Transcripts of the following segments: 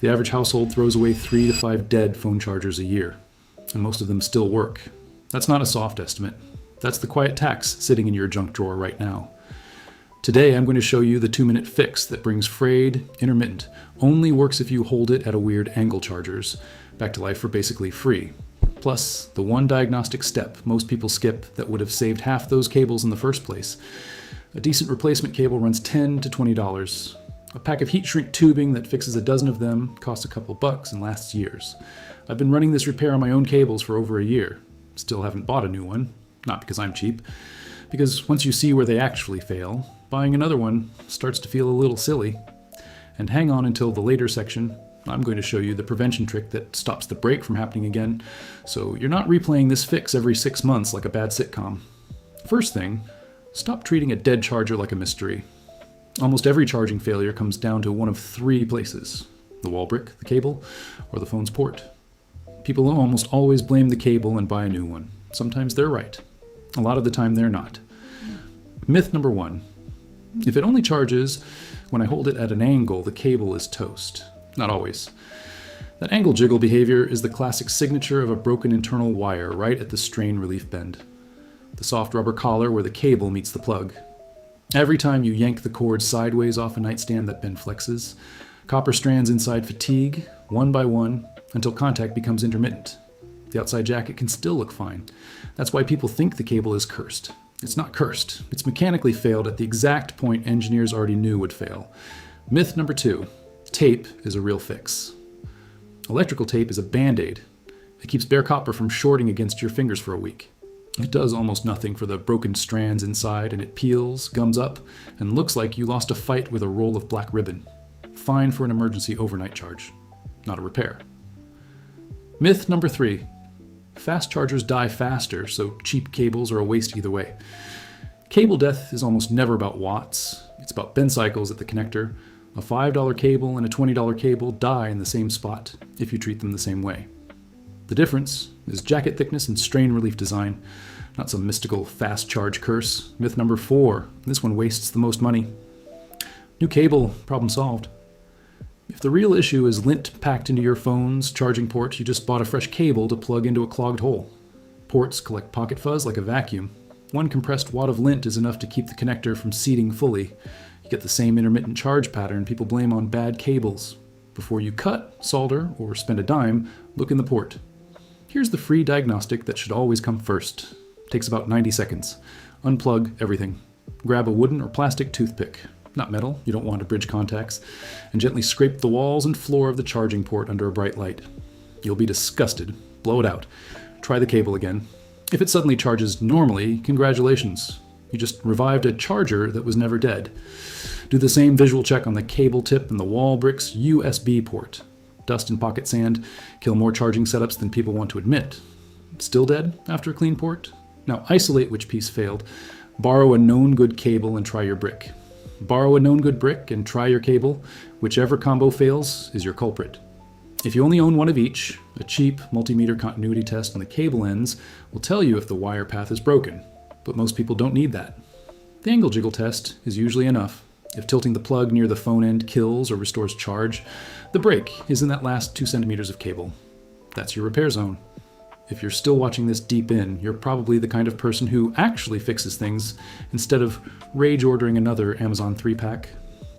The average household throws away 3 to 5 dead phone chargers a year, and most of them still work. That's not a soft estimate. That's the quiet tax sitting in your junk drawer right now. Today I'm going to show you the 2-minute fix that brings frayed, intermittent, only works if you hold it at a weird angle chargers, back to life for basically free. Plus, the one diagnostic step most people skip that would have saved half those cables in the first place. A decent replacement cable runs $10 to $20. A pack of heat shrink tubing that fixes a dozen of them costs a couple bucks and lasts years. I've been running this repair on my own cables for over a year. Still haven't bought a new one. Not because I'm cheap. Because once you see where they actually fail, buying another one starts to feel a little silly. And hang on until the later section. I'm going to show you the prevention trick that stops the break from happening again, so you're not replaying this fix every 6 months like a bad sitcom. First thing, stop treating a dead charger like a mystery. Almost every charging failure comes down to one of 3 places: the wall brick, the cable, or the phone's port. People almost always blame the cable and buy a new one. Sometimes they're right. A lot of the time they're not. Myth number 1. If it only charges when I hold it at an angle, the cable is toast. Not always. That angle jiggle behavior is the classic signature of a broken internal wire right at the strain relief bend. The soft rubber collar where the cable meets the plug. Every time you yank the cord sideways off a nightstand, that bend flexes. Copper strands inside fatigue, one by one, until contact becomes intermittent. The outside jacket can still look fine. That's why people think the cable is cursed. It's not cursed. It's mechanically failed at the exact point engineers already knew would fail. Myth number 2. Tape is a real fix. Electrical tape is a band-aid. It keeps bare copper from shorting against your fingers for a week. It does almost nothing for the broken strands inside, and it peels, gums up, and looks like you lost a fight with a roll of black ribbon. Fine for an emergency overnight charge, not a repair. Myth number 3. Fast chargers die faster, so cheap cables are a waste either way. Cable death is almost never about watts. It's about bend cycles at the connector. A $5 cable and a $20 cable die in the same spot if you treat them the same way. The difference is jacket thickness and strain relief design, not some mystical fast charge curse. Myth number 4. This one wastes the most money. New cable, problem solved. If the real issue is lint packed into your phone's charging port, you just bought a fresh cable to plug into a clogged hole. Ports collect pocket fuzz like a vacuum. One compressed wad of lint is enough to keep the connector from seating fully. You get the same intermittent charge pattern people blame on bad cables. Before you cut, solder, or spend a dime, look in the port. Here's the free diagnostic that should always come first. Takes about 90 seconds. Unplug everything. Grab a wooden or plastic toothpick. Not metal, you don't want to bridge contacts, and gently scrape the walls and floor of the charging port under a bright light. You'll be disgusted. Blow it out. Try the cable again. If it suddenly charges normally, congratulations. You just revived a charger that was never dead. Do the same visual check on the cable tip and the wall brick's USB port. Dust and pocket sand kill more charging setups than people want to admit. Still dead after a clean port? Now isolate which piece failed. Borrow a known good cable and try your brick. Borrow a known good brick and try your cable. Whichever combo fails is your culprit. If you only own one of each, a cheap multimeter continuity test on the cable ends will tell you if the wire path is broken, but most people don't need that. The angle jiggle test is usually enough. If tilting the plug near the phone end kills or restores charge, the break is in that last 2 centimeters of cable. That's your repair zone. If you're still watching this deep in, you're probably the kind of person who actually fixes things instead of rage ordering another Amazon 3-pack.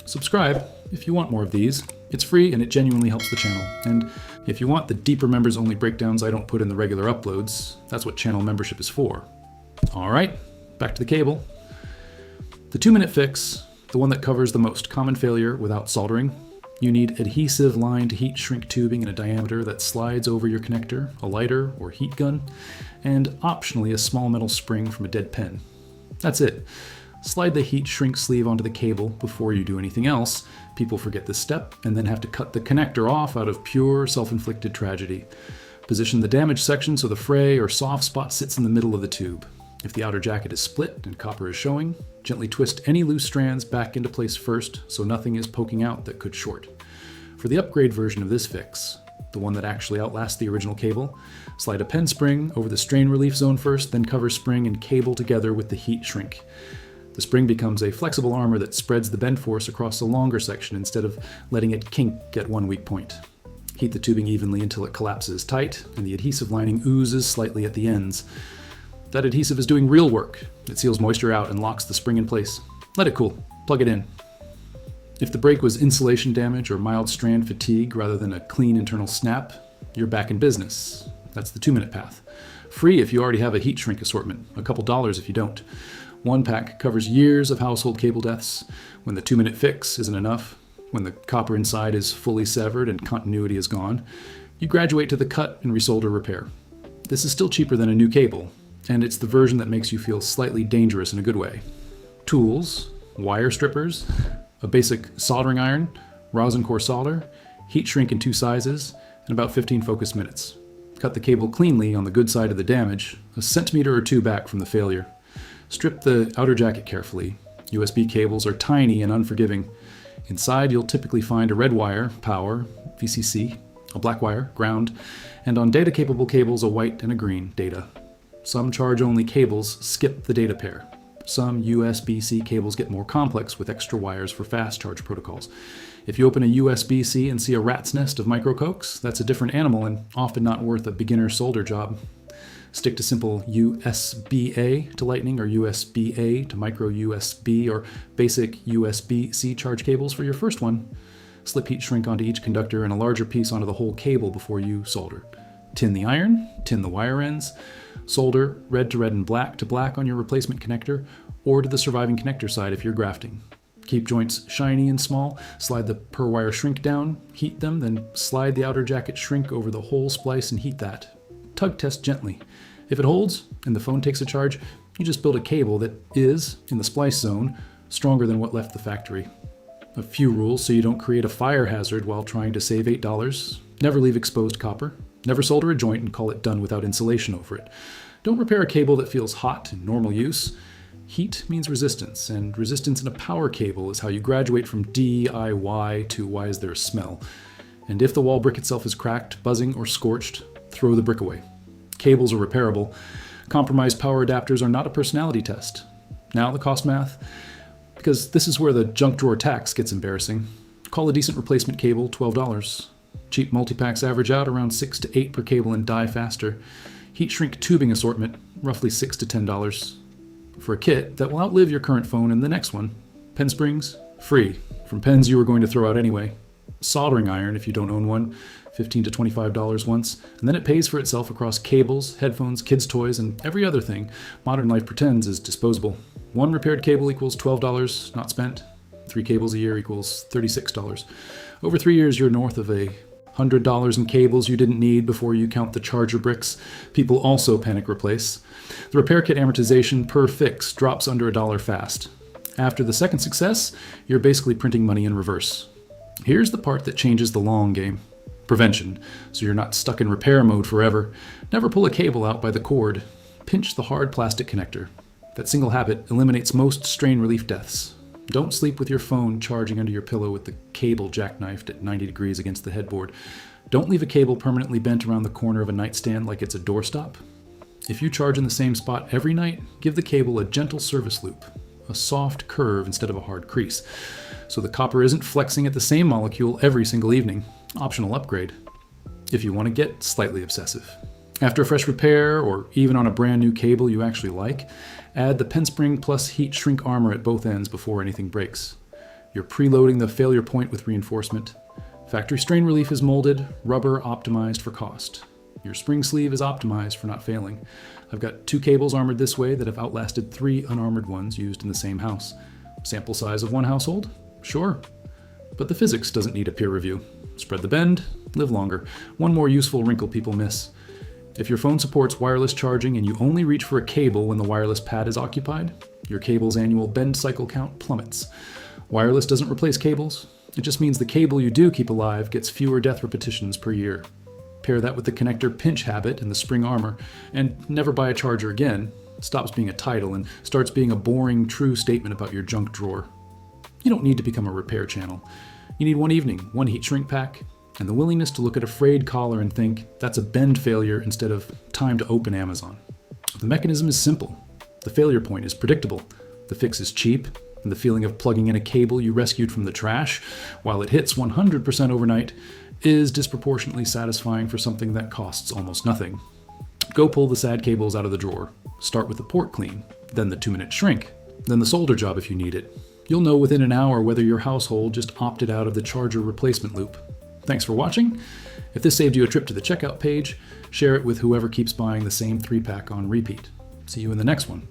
Subscribe if you want more of these. It's free and it genuinely helps the channel. And if you want the deeper members-only breakdowns I don't put in the regular uploads, that's what channel membership is for. All right, back to the cable. The 2-minute fix, the one that covers the most common failure without soldering. You need adhesive-lined heat shrink tubing in a diameter that slides over your connector, a lighter or heat gun, and optionally a small metal spring from a dead pen. That's it. Slide the heat shrink sleeve onto the cable before you do anything else. People forget this step and then have to cut the connector off out of pure self-inflicted tragedy. Position the damaged section so the fray or soft spot sits in the middle of the tube. If the outer jacket is split and copper is showing, gently twist any loose strands back into place first so nothing is poking out that could short. For the upgrade version of this fix, the one that actually outlasts the original cable, slide a pen spring over the strain relief zone first, then cover spring and cable together with the heat shrink. The spring becomes a flexible armor that spreads the bend force across the longer section instead of letting it kink at one weak point. Heat the tubing evenly until it collapses tight and the adhesive lining oozes slightly at the ends. That adhesive is doing real work. It seals moisture out and locks the spring in place. Let it cool. Plug it in. If the break was insulation damage or mild strand fatigue rather than a clean internal snap, you're back in business. That's the 2-minute path. Free if you already have a heat shrink assortment, a couple dollars if you don't. One pack covers years of household cable deaths. When the 2-minute fix isn't enough, when the copper inside is fully severed and continuity is gone, you graduate to the cut and resolder repair. This is still cheaper than a new cable, and it's the version that makes you feel slightly dangerous in a good way. Tools, wire strippers, a basic soldering iron, rosin core solder, heat shrink in 2 sizes, and about 15 focus minutes. Cut the cable cleanly on the good side of the damage, a centimeter or 2 back from the failure. Strip the outer jacket carefully. USB cables are tiny and unforgiving. Inside you'll typically find a red wire, power, VCC, a black wire, ground, and on data-capable cables a white and a green, data. Some charge-only cables skip the data pair. Some USB-C cables get more complex with extra wires for fast charge protocols. If you open a USB-C and see a rat's nest of micro-coax, that's a different animal and often not worth a beginner solder job. Stick to simple USB-A to lightning or USB-A to micro USB or basic USB-C charge cables for your first one. Slip heat shrink onto each conductor and a larger piece onto the whole cable before you solder. Tin the iron, tin the wire ends, solder red to red and black to black on your replacement connector or to the surviving connector side if you're grafting. Keep joints shiny and small, slide the per wire shrink down, heat them, then slide the outer jacket shrink over the whole splice and heat that. Tug test gently. If it holds and the phone takes a charge, you just build a cable that is, in the splice zone, stronger than what left the factory. A few rules so you don't create a fire hazard while trying to save $8. Never leave exposed copper. Never solder a joint and call it done without insulation over it. Don't repair a cable that feels hot in normal use. Heat means resistance, and resistance in a power cable is how you graduate from DIY to why is there a smell. And if the wall brick itself is cracked, buzzing, or scorched, throw the brick away. Cables are repairable. Compromised power adapters are not a personality test. Now the cost math, because this is where the junk drawer tax gets embarrassing. Call a decent replacement cable $12. Cheap multi-packs average out around 6 to 8 per cable and die faster. Heat shrink tubing assortment, roughly $6 to $10. For a kit that will outlive your current phone and the next one. Pen springs, free, from pens you were going to throw out anyway. Soldering iron if you don't own one, $15 to $25 once, and then it pays for itself across cables, headphones, kids' toys, and every other thing modern life pretends is disposable. 1 repaired cable equals $12 not spent. 3 cables a year equals $36. Over 3 years, you're north of $100 in cables you didn't need before you count the charger bricks people also panic replace. The repair kit amortization per fix drops under $1 fast. After the second success, you're basically printing money in reverse. Here's the part that changes the long game. Prevention, so you're not stuck in repair mode forever. Never pull a cable out by the cord. Pinch the hard plastic connector. That single habit eliminates most strain relief deaths. Don't sleep with your phone charging under your pillow with the cable jackknifed at 90 degrees against the headboard. Don't leave a cable permanently bent around the corner of a nightstand like it's a doorstop. If you charge in the same spot every night, give the cable a gentle service loop, a soft curve instead of a hard crease, so the copper isn't flexing at the same molecule every single evening. Optional upgrade, if you want to get slightly obsessive. After a fresh repair, or even on a brand new cable you actually like, add the pen spring plus heat shrink armor at both ends before anything breaks. You're preloading the failure point with reinforcement. Factory strain relief is molded, rubber optimized for cost. Your spring sleeve is optimized for not failing. I've got 2 cables armored this way that have outlasted 3 unarmored ones used in the same house. Sample size of 1 household? Sure. But the physics doesn't need a peer review. Spread the bend, live longer. One more useful wrinkle people miss. If your phone supports wireless charging and you only reach for a cable when the wireless pad is occupied, your cable's annual bend cycle count plummets. Wireless doesn't replace cables. It just means the cable you do keep alive gets fewer death repetitions per year. Pair that with the connector pinch habit and the spring armor, and never buy a charger again. It stops being a title and starts being a boring, true statement about your junk drawer. You don't need to become a repair channel. You need 1 evening, 1 heat shrink pack, and the willingness to look at a frayed collar and think, that's a bend failure instead of time to open Amazon. The mechanism is simple. The failure point is predictable. The fix is cheap, and the feeling of plugging in a cable you rescued from the trash, while it hits 100% overnight, is disproportionately satisfying for something that costs almost nothing. Go pull the sad cables out of the drawer. Start with the port clean, then the 2-minute shrink, then the solder job if you need it. You'll know within an hour whether your household just opted out of the charger replacement loop. Thanks for watching. If this saved you a trip to the checkout page, share it with whoever keeps buying the same 3-pack on repeat. See you in the next one.